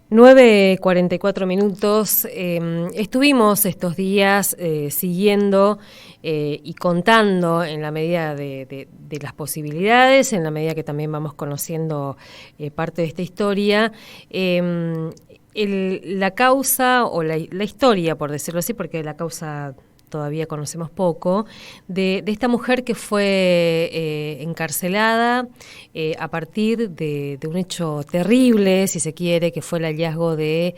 9:44. Estuvimos estos días siguiendo y contando en la medida de las posibilidades, en la medida que también vamos conociendo parte de esta historia, la causa o la historia, por decirlo así, porque la causa todavía conocemos poco, de esta mujer que fue encarcelada a partir de un hecho terrible, si se quiere, que fue el hallazgo de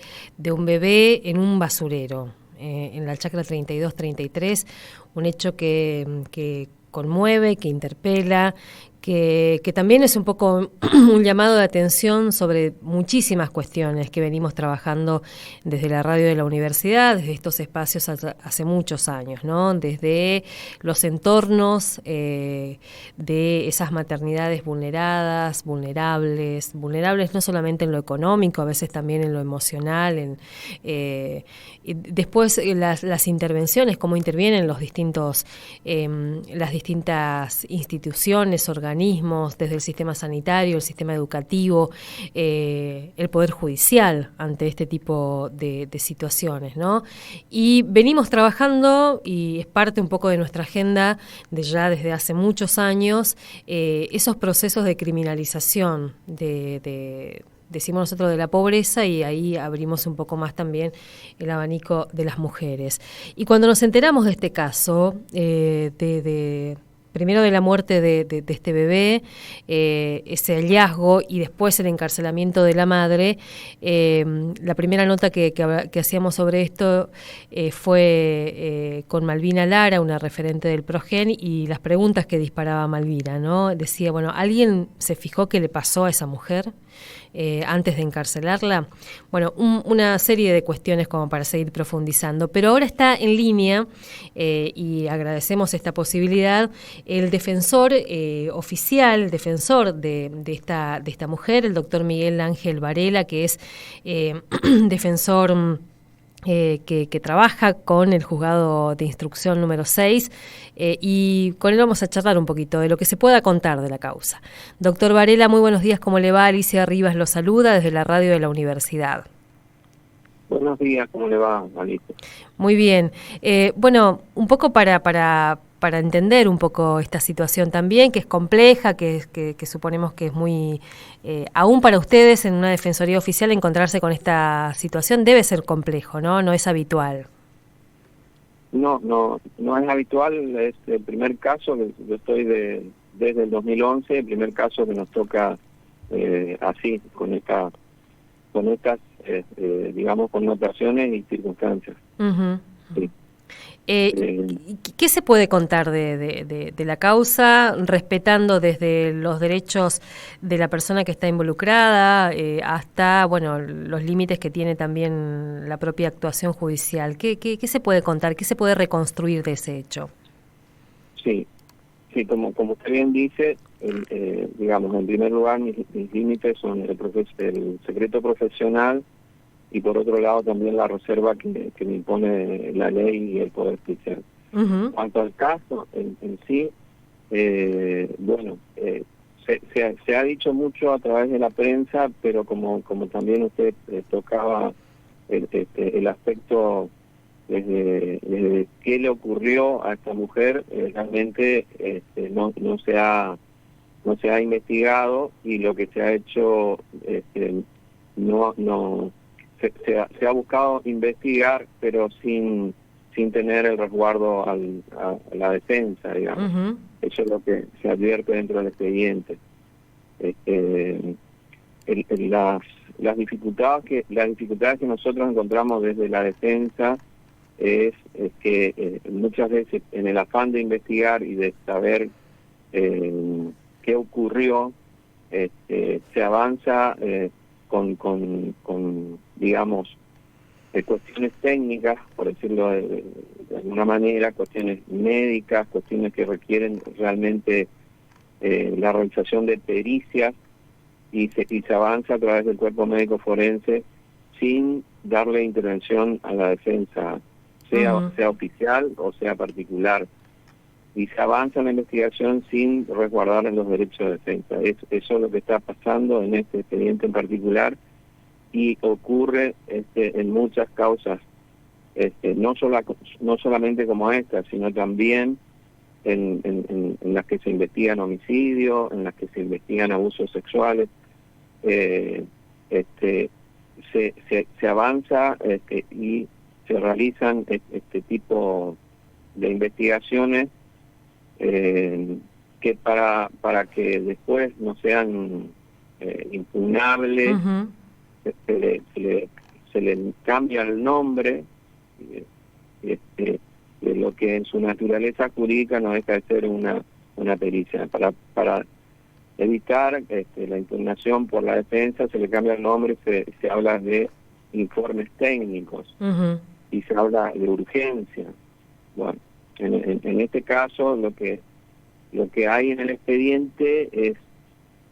un bebé en un basurero, en la chacra 32-33, un hecho que conmueve, que interpela, que también es un poco un llamado de atención sobre muchísimas cuestiones que venimos trabajando desde la radio de la universidad, desde estos espacios hace muchos años, ¿no? Desde los entornos de esas maternidades vulneradas, vulnerables no solamente en lo económico, a veces también en lo emocional, y después las intervenciones, cómo intervienen las distintas instituciones, organismos, desde el sistema sanitario, el sistema educativo, el Poder Judicial ante este tipo de situaciones, ¿no? Y venimos trabajando, y es parte un poco de nuestra agenda desde hace muchos años, esos procesos de criminalización decimos nosotros, de la pobreza, y ahí abrimos un poco más también el abanico de las mujeres. Y cuando nos enteramos de este caso, primero de la muerte de este bebé, ese hallazgo y después el encarcelamiento de la madre, la primera nota que hacíamos sobre esto fue con Malvina Lara, una referente del PROGEN, y las preguntas que disparaba Malvina, ¿no? Decía, bueno, ¿alguien se fijó qué le pasó a esa mujer antes de encarcelarla? Bueno, una serie de cuestiones como para seguir profundizando, pero ahora está en línea, y agradecemos esta posibilidad, el defensor oficial, el defensor de esta mujer, el doctor Miguel Ángel Varela, que es defensor que trabaja con el juzgado de instrucción número 6, y con él vamos a charlar un poquito de lo que se pueda contar de la causa. Doctor Varela, muy buenos días, ¿cómo le va? Alicia Rivas lo saluda desde la radio de la universidad. Buenos días, ¿cómo le va, Alicia? Muy bien. Bueno, un poco para entender un poco esta situación también, que es compleja, que suponemos que es muy, aún para ustedes en una defensoría oficial encontrarse con esta situación debe ser complejo, ¿no? No es habitual. No es habitual, es el primer caso, yo estoy desde el 2011, el primer caso que nos toca así, con estas digamos, connotaciones y circunstancias. Uh-huh. Sí. ¿Qué se puede contar de la causa, respetando desde los derechos de la persona que está involucrada hasta, bueno, los límites que tiene también la propia actuación judicial? ¿Qué se puede contar? ¿Qué se puede reconstruir de ese hecho? Sí, como usted bien dice, digamos, en primer lugar, mis límites son el secreto profesional, y por otro lado también la reserva que me impone la ley y el Poder Judicial. Uh-huh. En cuanto al caso en sí, bueno, se ha dicho mucho a través de la prensa, pero como también usted tocaba el aspecto desde qué le ocurrió a esta mujer, realmente no se ha investigado, y lo que se ha hecho se ha buscado investigar, pero sin tener el resguardo a la defensa, digamos. Uh-huh. Eso es lo que se advierte dentro del expediente. Las dificultades que nosotros encontramos desde la defensa es que muchas veces, en el afán de investigar y de saber qué ocurrió, se avanza con digamos, cuestiones técnicas, por decirlo de alguna manera, cuestiones médicas, cuestiones que requieren realmente la realización de pericias, y se avanza a través del cuerpo médico forense sin darle intervención a la defensa, sea oficial o sea particular, y se avanza en la investigación sin resguardar los derechos de defensa. Eso es lo que está pasando en este expediente en particular, y ocurre en muchas causas, no solamente como esta, sino también en las que se investigan homicidios, en las que se investigan abusos sexuales. Se avanza y se realizan este tipo de investigaciones que para que después no sean impugnables. Ujú. Se le cambia el nombre, de lo que en su naturaleza jurídica no deja de ser una pericia. Para evitar la impugnación por la defensa, se le cambia el nombre, se habla de informes técnicos. Ujú. Y se habla de urgencia. Bueno, en este caso lo que hay en el expediente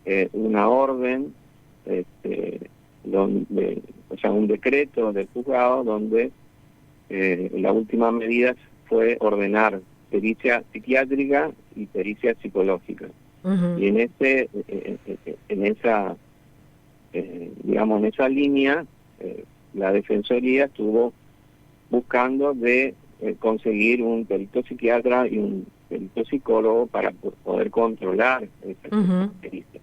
es una orden, donde, o sea, un decreto del juzgado donde la última medida fue ordenar pericia psiquiátrica y pericia psicológica. Ujú. Y en esa digamos, en esa línea, la Defensoría estuvo buscando de conseguir un perito psiquiatra y un perito psicólogo para poder controlar esa pericia.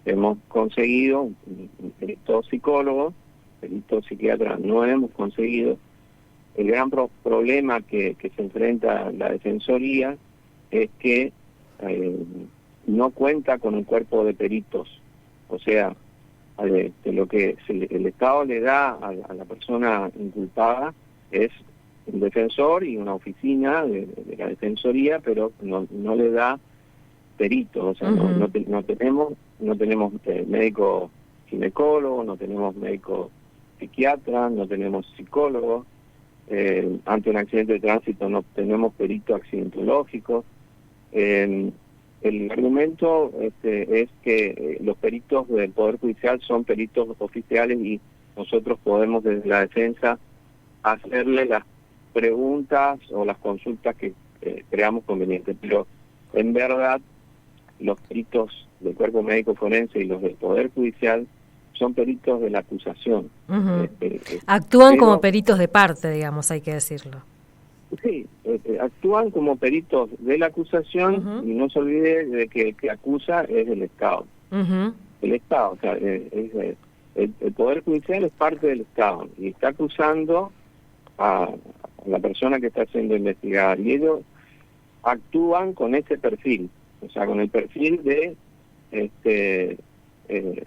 Hemos conseguido un perito psicólogo, perito psiquiatra no hemos conseguido. El gran problema que se enfrenta la Defensoría es que no cuenta con un cuerpo de peritos. O sea, lo que el Estado le da a la persona inculpada es un defensor y una oficina de la Defensoría, pero no le da peritos. O sea, no tenemos médico ginecólogo, no tenemos médico psiquiatra, no tenemos psicólogo. Ante un accidente de tránsito no tenemos perito accidentológico. El argumento es que los peritos del Poder Judicial son peritos oficiales y nosotros podemos desde la defensa hacerle las preguntas o las consultas que creamos convenientes. Pero en verdad los peritos del Cuerpo Médico Forense y los del Poder Judicial son peritos de la acusación. Ujú. Actúan pero, como peritos de parte, digamos, hay que decirlo. Sí, actúan como peritos de la acusación y no se olvide de que el que acusa es el Estado. El Estado, o sea, el Poder Judicial es parte del Estado y está acusando a la persona que está siendo investigada y ellos actúan con ese perfil, o sea, con el perfil de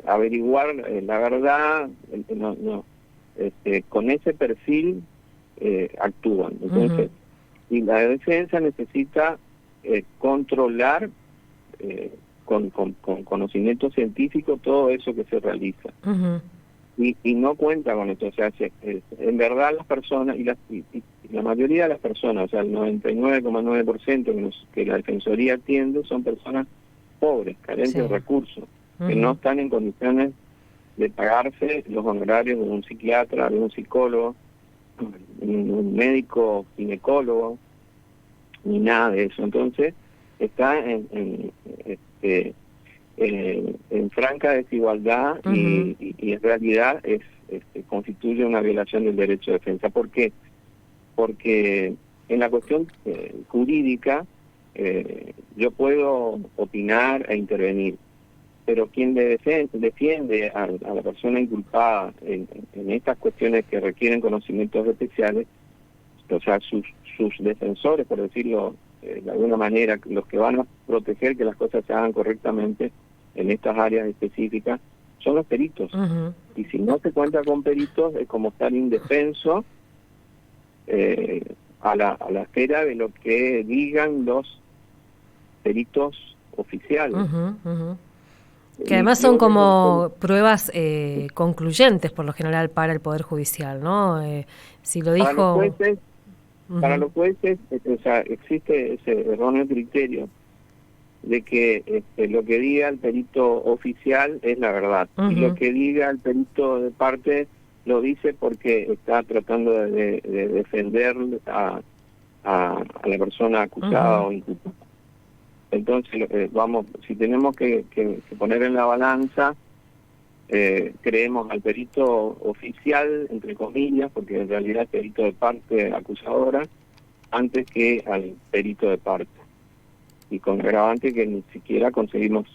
averiguar la verdad, con ese perfil actúan. Entonces, y la defensa necesita controlar con conocimiento científico todo eso que se realiza. Y no cuenta con esto. O sea, en verdad las personas, y la mayoría de las personas, o sea, el 99,9% que la Defensoría atiende son personas pobres, carentes de recursos, que no están en condiciones de pagarse los honorarios de un psiquiatra, de un psicólogo, un médico ginecólogo, ni nada de eso. Entonces está en franca desigualdad y en realidad constituye una violación del derecho de defensa. ¿Por qué? Porque en la cuestión jurídica yo puedo opinar e intervenir, pero quien defiende a la persona inculpada en estas cuestiones que requieren conocimientos especiales, o sea, sus defensores, por decirlo de alguna manera, los que van a proteger que las cosas se hagan correctamente en estas áreas específicas, son los peritos. Y si no se cuenta con peritos, es como estar indefenso a la espera de lo que digan los peritos oficiales. Que además son como pruebas concluyentes por lo general para el Poder Judicial, ¿no? Si lo dijo... Para los jueces, o sea, existe ese erróneo criterio de que lo que diga el perito oficial es la verdad, y lo que diga el perito de parte lo dice porque está tratando de defender a la persona acusada o inculpada. Entonces, vamos, si tenemos que poner en la balanza creemos al perito oficial, entre comillas, porque en realidad es perito de parte acusadora, antes que al perito de parte. Y con agravante que ni siquiera conseguimos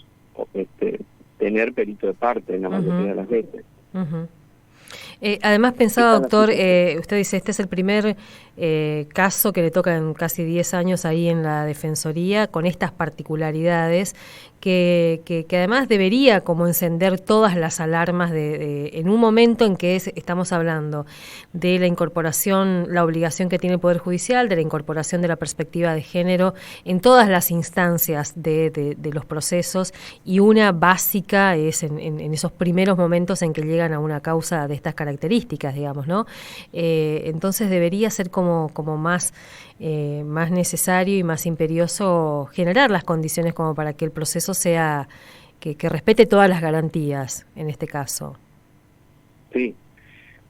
tener perito de parte en la mayoría de las veces. Además pensaba, Esta es la doctor, situación. usted dice, este es el primer caso que le toca en casi 10 años ahí en la Defensoría, con estas particularidades, que además debería como encender todas las alarmas en un momento en que estamos hablando de la incorporación, la obligación que tiene el Poder Judicial, de la incorporación de la perspectiva de género en todas las instancias de los procesos, y una básica es en esos primeros momentos en que llegan a una causa de estas características, digamos, ¿no? Entonces debería ser como más necesario y más imperioso generar las condiciones como para que el proceso sea, que respete todas las garantías en este caso. Sí,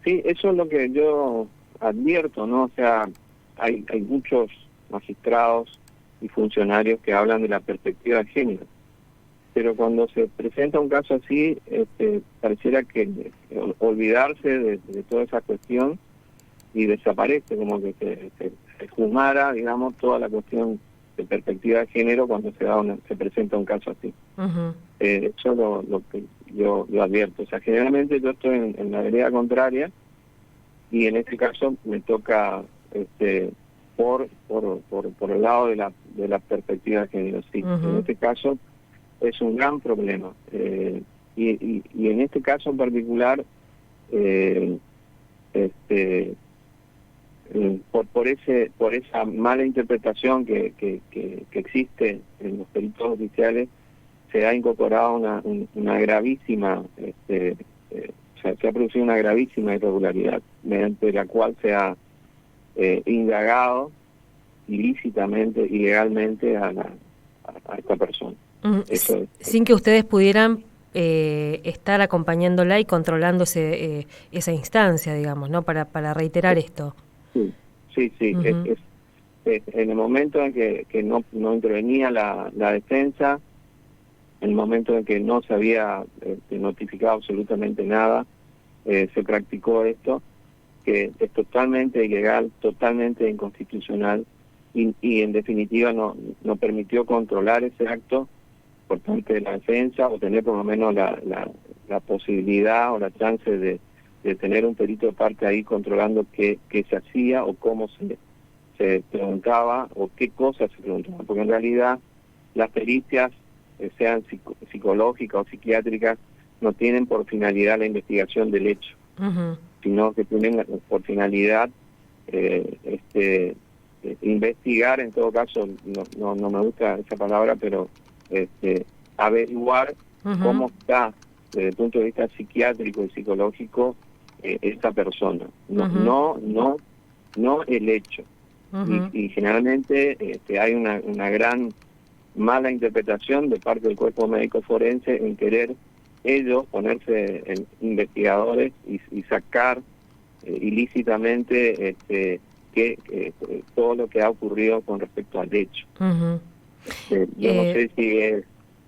sí, eso es lo que yo advierto, ¿no? O sea, hay muchos magistrados y funcionarios que hablan de la perspectiva de género, pero cuando se presenta un caso así, pareciera que olvidarse de toda esa cuestión y desaparece, como que se fumara, digamos, toda la cuestión de perspectiva de género cuando se presenta un caso así. Eso es lo que yo advierto. O sea, generalmente yo estoy en la vereda contraria, y en este caso me toca por el lado de la perspectiva de género. Sí, en este caso es un gran problema. Y en este caso en particular, por esa mala interpretación que existe en los peritos oficiales, se ha incorporado una gravísima, o sea, se ha producido una gravísima irregularidad, mediante la cual se ha indagado ilícitamente, ilegalmente a esta persona. Eso es. Sin que ustedes pudieran estar acompañándola y controlando esa instancia, digamos, ¿no? Para reiterar esto. Sí. En el momento en que no intervenía la defensa, en el momento en que no se había notificado absolutamente nada, se practicó esto, que es totalmente ilegal, totalmente inconstitucional, y en definitiva no permitió controlar ese acto por parte de la defensa, o tener por lo menos la posibilidad o la chance de tener un perito de parte ahí controlando qué se hacía, o cómo se preguntaba, o qué cosas se preguntaban, porque en realidad las pericias, sean psicológicas o psiquiátricas, no tienen por finalidad la investigación del hecho, sino que tienen por finalidad investigar, en todo caso, no me gusta esa palabra, pero averiguar cómo está desde el punto de vista psiquiátrico y psicológico esta persona, no el hecho. Y generalmente hay una gran mala interpretación de parte del cuerpo médico forense en querer ellos ponerse en investigadores y sacar ilícitamente todo lo que ha ocurrido con respecto al hecho. Yo no sé si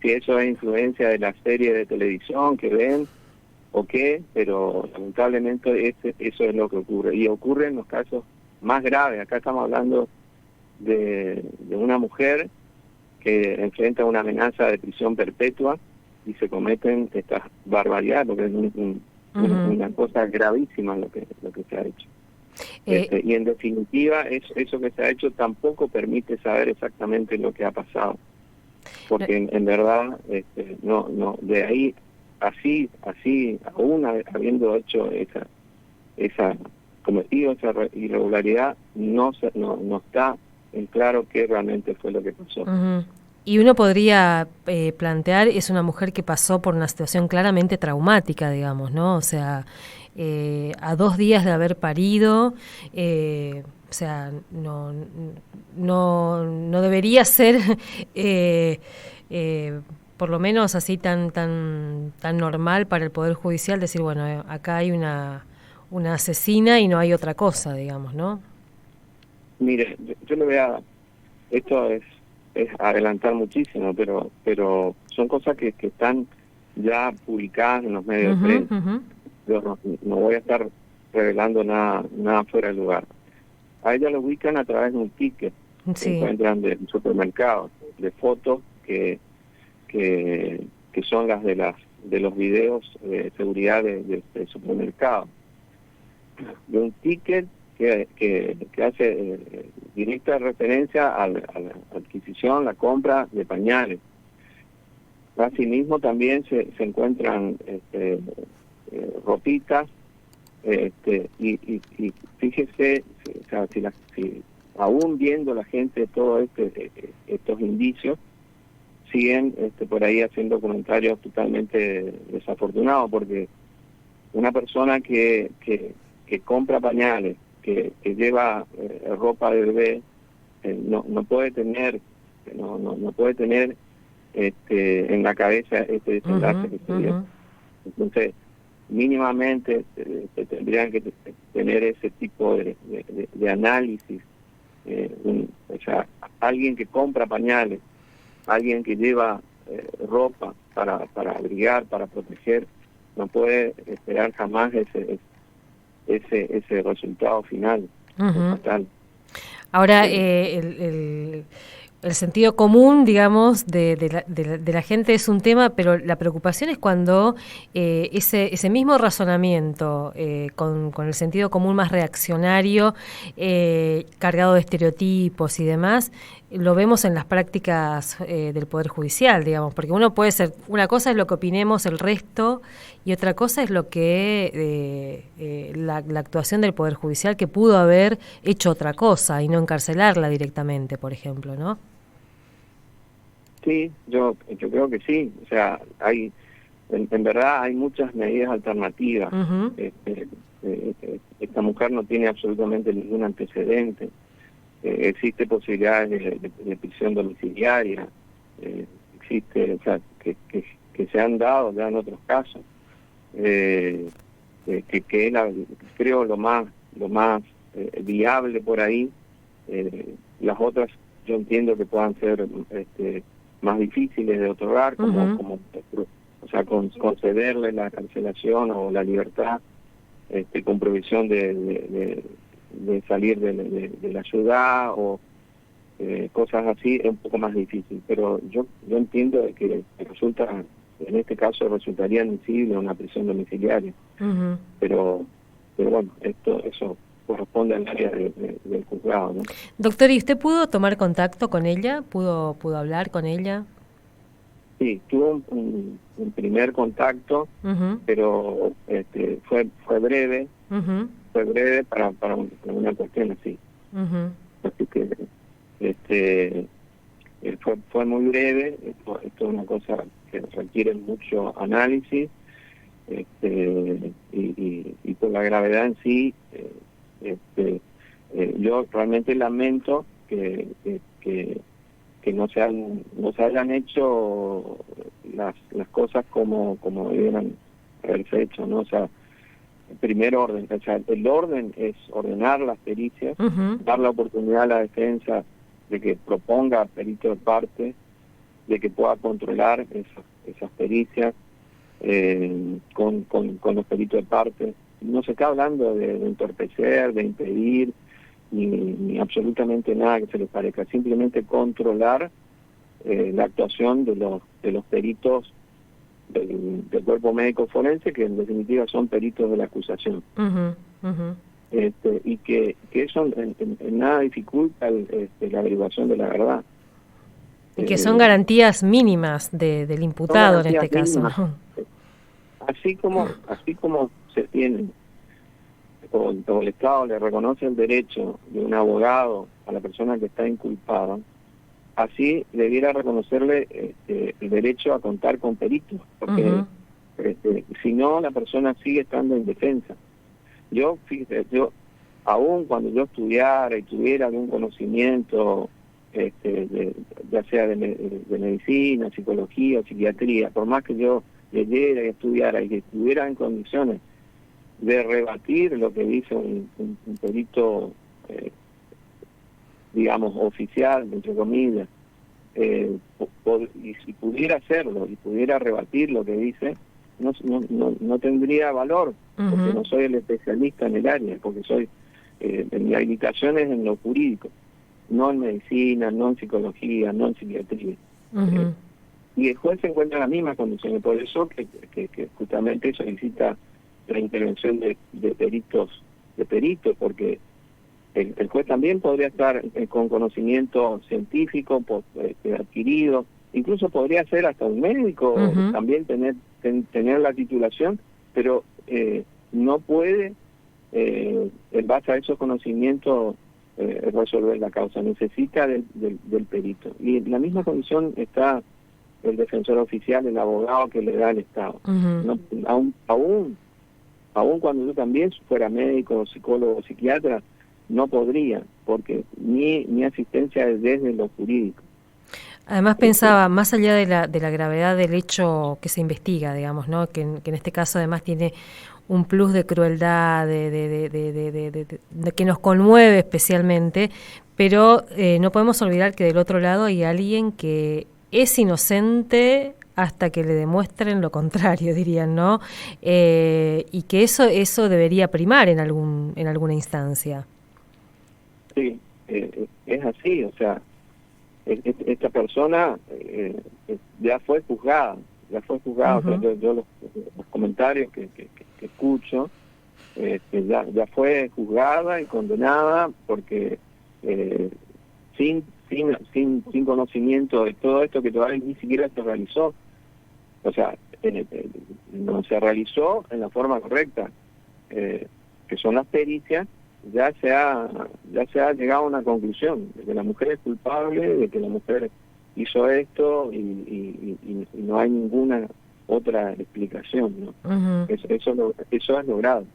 eso es influencia de la serie de televisión que ven o qué, pero lamentablemente eso es lo que ocurre. Y ocurre en los casos más graves. Acá estamos hablando de una mujer que enfrenta una amenaza de prisión perpetua y se cometen estas barbaridades, porque es una cosa gravísima lo que se ha hecho. Y en definitiva, eso que se ha hecho tampoco permite saber exactamente lo que ha pasado, porque en verdad no de ahí así aún habiendo hecho esa cometido esa irregularidad, no está en claro qué realmente fue lo que pasó. Y uno podría plantear, es una mujer que pasó por una situación claramente traumática, digamos, ¿no? O sea, a 2 días de haber parido, o sea, no debería ser, por lo menos así tan normal para el Poder Judicial decir, bueno, acá hay una asesina y no hay otra cosa, digamos, ¿no? Mire, yo le voy a... Esto es adelantar muchísimo, pero son cosas que están ya publicadas en los medios de Ujú, prensa. ujú. Yo no voy a estar revelando nada fuera de lugar. A ella lo ubican a través de un ticket que Sí. encuentran del supermercado, de fotos que son las de los videos de seguridad del supermercado. De un ticket que hace directa referencia a la adquisición, la compra de pañales. Asimismo también se encuentran ropitas, y fíjese, o sea, si aún viendo la gente todos estos indicios, siguen por ahí haciendo comentarios totalmente desafortunados, porque una persona que compra pañales, que lleva ropa de bebé, no puede tener no puede tener en la cabeza este desenlace Ujú, que se dio. ujú. Entonces, mínimamente se tendrían que tener ese tipo de análisis. O sea, alguien que compra pañales, alguien que lleva ropa para abrigar, para proteger, no puede esperar jamás ese resultado final. Es Ujú. fatal. Ahora, Eh, el sentido común, digamos, de la gente es un tema, pero la preocupación es cuando ese mismo razonamiento, con el sentido común más reaccionario, cargado de estereotipos y demás, lo vemos en las prácticas del Poder Judicial, digamos, porque uno puede ser, una cosa es lo que opinemos el resto y otra cosa es lo que la actuación del Poder Judicial, que pudo haber hecho otra cosa y no encarcelarla directamente, por ejemplo, ¿no? sí, yo creo que sí. O sea, en verdad hay muchas medidas alternativas. Ujú, Esta mujer no tiene absolutamente ningún antecedente. Existe posibilidades de prisión domiciliaria. Existe, o sea, que se han dado ya en otros casos. Que es creo lo más viable por ahí. Las otras yo entiendo que puedan ser más difíciles de otorgar, ujú, o sea, concederle la cancelación o la libertad con provisión de salir de la ciudad, o cosas así, es un poco más difícil. Pero yo entiendo de que resulta, en este caso resultaría admisible una prisión domiciliaria, ujú. pero bueno, eso corresponde al área del juzgado, ¿no? Doctor, ¿y usted pudo tomar contacto con ella? ¿Pudo hablar con ella? Sí, tuvo un primer contacto, Ujú, pero fue breve, ujú, para una cuestión así. ujú, Así que fue muy breve. Esto es una cosa que requiere mucho análisis, y por la gravedad en sí, yo realmente lamento que no se hayan hecho las cosas como debieran haberse hecho, ¿no? O sea, el primer orden, o sea, el orden es ordenar las pericias, ujú, dar la oportunidad a la defensa de que proponga perito de parte, de que pueda controlar esas pericias con los peritos de parte. No se está hablando de entorpecer, de impedir, ni absolutamente nada que se les parezca, simplemente controlar la actuación de los peritos del cuerpo médico forense, que en definitiva son peritos de la acusación. ujú, ujú. Y que eso en nada dificulta la averiguación de la verdad. Y que son Eh, garantías mínimas del Son imputado en este garantías caso, mínimas. ¿no? Así como se tienen, o el Estado le reconoce el derecho de un abogado a la persona que está inculpada, así debiera reconocerle el derecho a contar con peritos, porque Ujú, si no, la persona sigue estando indefensa. Fíjate, aún cuando yo estudiara y tuviera algún conocimiento, ya sea de medicina, psicología o psiquiatría, por más que yo leyera y estudiara y que estuviera en condiciones de rebatir lo que dice un perito, digamos, oficial, entre comillas, y si pudiera hacerlo y pudiera rebatir lo que dice, no tendría valor, porque no soy el especialista en el área, porque soy mi habilitación es en lo jurídico, no en medicina, no en psicología, no en psiquiatría. Y el juez se encuentra en las mismas condiciones, por eso que justamente solicita la intervención de peritos, porque el juez también podría estar con conocimiento científico adquirido, incluso podría ser hasta un médico, también tener la titulación, pero no puede, en base a esos conocimientos, resolver la causa, necesita del perito. Y en la misma condición está el defensor oficial, el abogado que le da el Estado. No, aún cuando yo también fuera médico, psicólogo, psiquiatra, no podría, porque mi asistencia es desde lo jurídico. Además pensaba, más allá de la gravedad del hecho que se investiga, digamos, ¿no? Que en este caso además tiene un plus de crueldad, de que nos conmueve especialmente, pero no podemos olvidar que del otro lado hay alguien que es inocente hasta que le demuestren lo contrario, dirían, ¿no? Y que eso debería primar en alguna instancia. Sí, es así, o sea, esta persona ya fue juzgada, o sea, yo los comentarios que escucho, ya fue juzgada y condenada porque sin conocimiento de todo esto que todavía ni siquiera se realizó, o sea, no se realizó en la forma correcta, que son las pericias. Ya se ha llegado a una conclusión de que la mujer es culpable, de que la mujer hizo esto y no hay ninguna otra explicación, ¿no? Eso es logrado.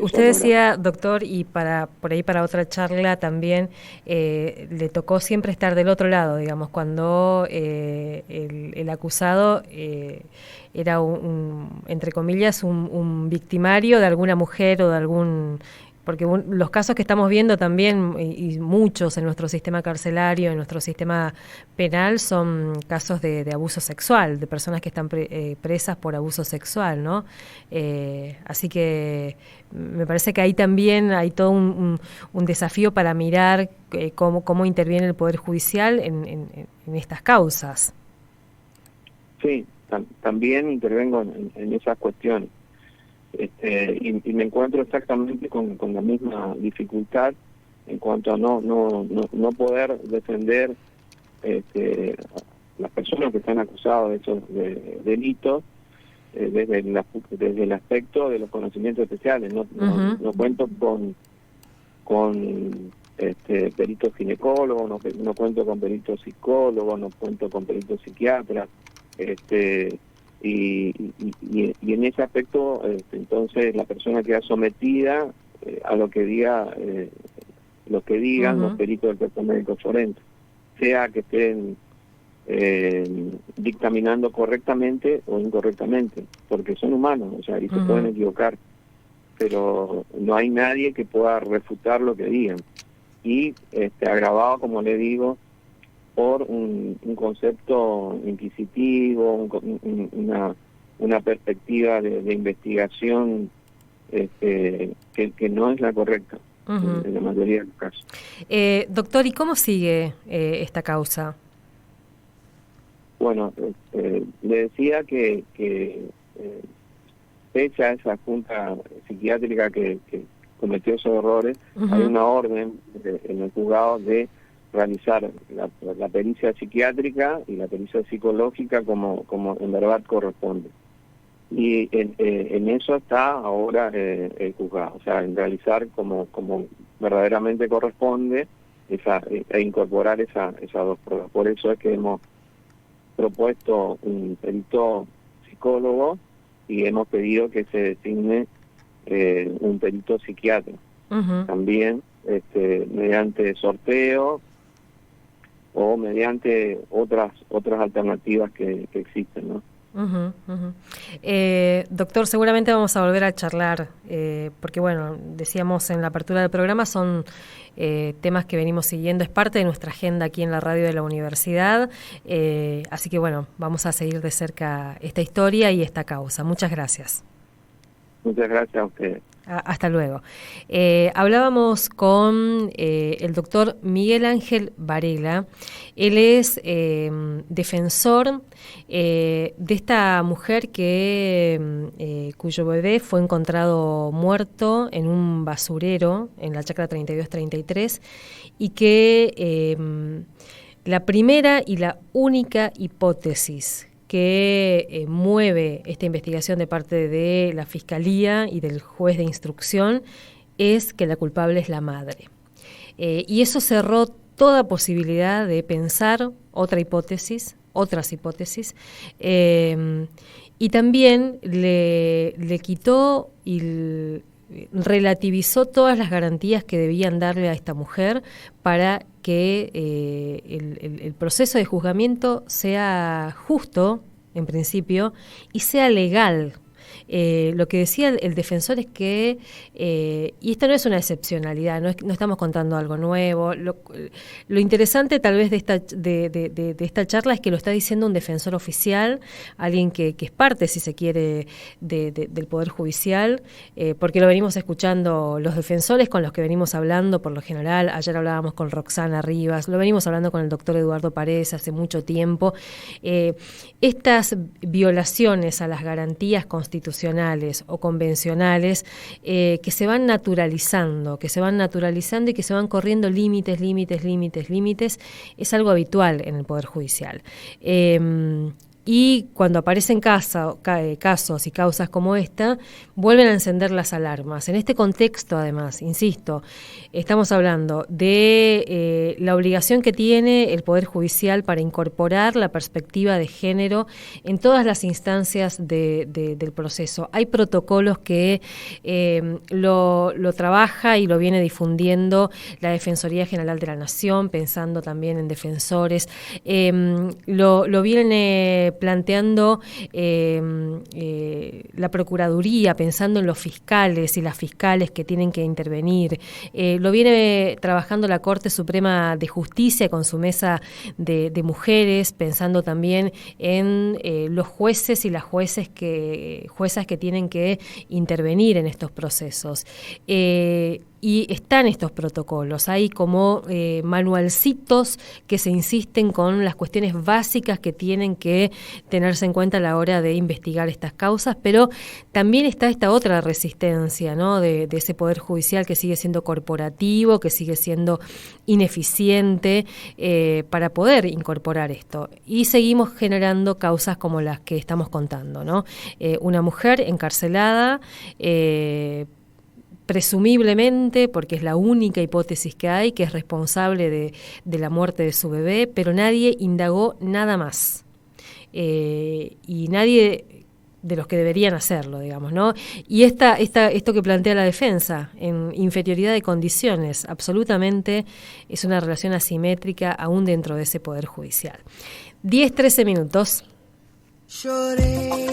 Usted decía, doctor, y por ahí para otra charla también, le tocó siempre estar del otro lado, digamos, cuando el acusado era entre comillas, un victimario de alguna mujer o de algún... Porque los casos que estamos viendo también, y muchos en nuestro sistema carcelario, en nuestro sistema penal, son casos de abuso sexual, de personas que están presas por abuso sexual, ¿no? Así que me parece que ahí también hay todo un desafío para mirar cómo interviene el Poder Judicial en estas causas. Sí, también intervengo en esas cuestiones. Y me encuentro exactamente con la misma dificultad en cuanto a no poder defender a las personas que están acusadas de esos delitos desde el aspecto de los conocimientos especiales. No cuento con peritos ginecólogos, no cuento con peritos psicólogos, no cuento con peritos psiquiatras, y en ese aspecto entonces la persona queda sometida a lo que digan los peritos del cuerpo médico forense, sea que estén dictaminando correctamente o incorrectamente, porque son humanos, o sea, y se pueden equivocar, pero no hay nadie que pueda refutar lo que digan. Y agravado, como le digo, por un concepto inquisitivo, una perspectiva de investigación que no es la correcta en la mayoría de los casos. Doctor, ¿y cómo sigue esta causa? Bueno, le decía que pese a esa junta psiquiátrica que cometió esos errores, hay una orden en el juzgado de realizar la pericia psiquiátrica y la pericia psicológica como en verdad corresponde. Y en eso está ahora el juzgado, o sea, en realizar como verdaderamente corresponde e incorporar esas dos pruebas. Por eso es que hemos propuesto un perito psicólogo y hemos pedido que se designe un perito psiquiatra. También mediante sorteo o mediante otras alternativas que existen, ¿no? Ujú, ujú. Doctor, seguramente vamos a volver a charlar, porque bueno, decíamos en la apertura del programa, son temas que venimos siguiendo, es parte de nuestra agenda aquí en la radio de la universidad, así que bueno, vamos a seguir de cerca esta historia y esta causa. Muchas gracias. Muchas gracias a ustedes. Hasta luego. Hablábamos con el doctor Miguel Ángel Varela. Él es defensor de esta mujer cuyo bebé fue encontrado muerto en un basurero en la chacra 32-33 y que la primera y la única hipótesis que mueve esta investigación de parte de la Fiscalía y del juez de instrucción es que la culpable es la madre. Y eso cerró toda posibilidad de pensar otras hipótesis, y también le quitó y relativizó todas las garantías que debían darle a esta mujer para que el proceso de juzgamiento sea justo, en principio, y sea legal. Lo que decía el defensor es que, y esto no es una excepcionalidad, no estamos contando algo nuevo, lo interesante tal vez de esta charla es que lo está diciendo un defensor oficial, alguien que es parte, si se quiere, del Poder Judicial, porque lo venimos escuchando los defensores con los que venimos hablando por lo general. Ayer hablábamos con Roxana Rivas, lo venimos hablando con el doctor Eduardo Paredes hace mucho tiempo. Estas violaciones a las garantías constitucionales o convencionales que se van naturalizando y que se van corriendo límites, es algo habitual en el Poder Judicial. Y cuando aparecen casos y causas como esta, vuelven a encender las alarmas. En este contexto, además, insisto, estamos hablando de la obligación que tiene el Poder Judicial para incorporar la perspectiva de género en todas las instancias del proceso. Hay protocolos que lo trabaja y lo viene difundiendo la Defensoría General de la Nación, pensando también en defensores. Lo viene planteando la Procuraduría, pensando en los fiscales y las fiscales que tienen que intervenir. Lo viene trabajando la Corte Suprema de Justicia con su mesa de mujeres, pensando también en los jueces y las juezas que tienen que intervenir en estos procesos. Y están estos protocolos, hay como manualcitos que se insisten con las cuestiones básicas que tienen que tenerse en cuenta a la hora de investigar estas causas, pero también está esta otra resistencia, ¿no? de ese Poder Judicial que sigue siendo corporativo, que sigue siendo ineficiente para poder incorporar esto. Y seguimos generando causas como las que estamos contando, ¿no? Una mujer encarcelada, presumiblemente, porque es la única hipótesis que hay, que es responsable de la muerte de su bebé, pero nadie indagó nada más. Y nadie de los que deberían hacerlo, digamos, ¿no? Y esto que plantea la defensa, en inferioridad de condiciones, absolutamente es una relación asimétrica aún dentro de ese Poder Judicial. 10-13 minutos. Lloré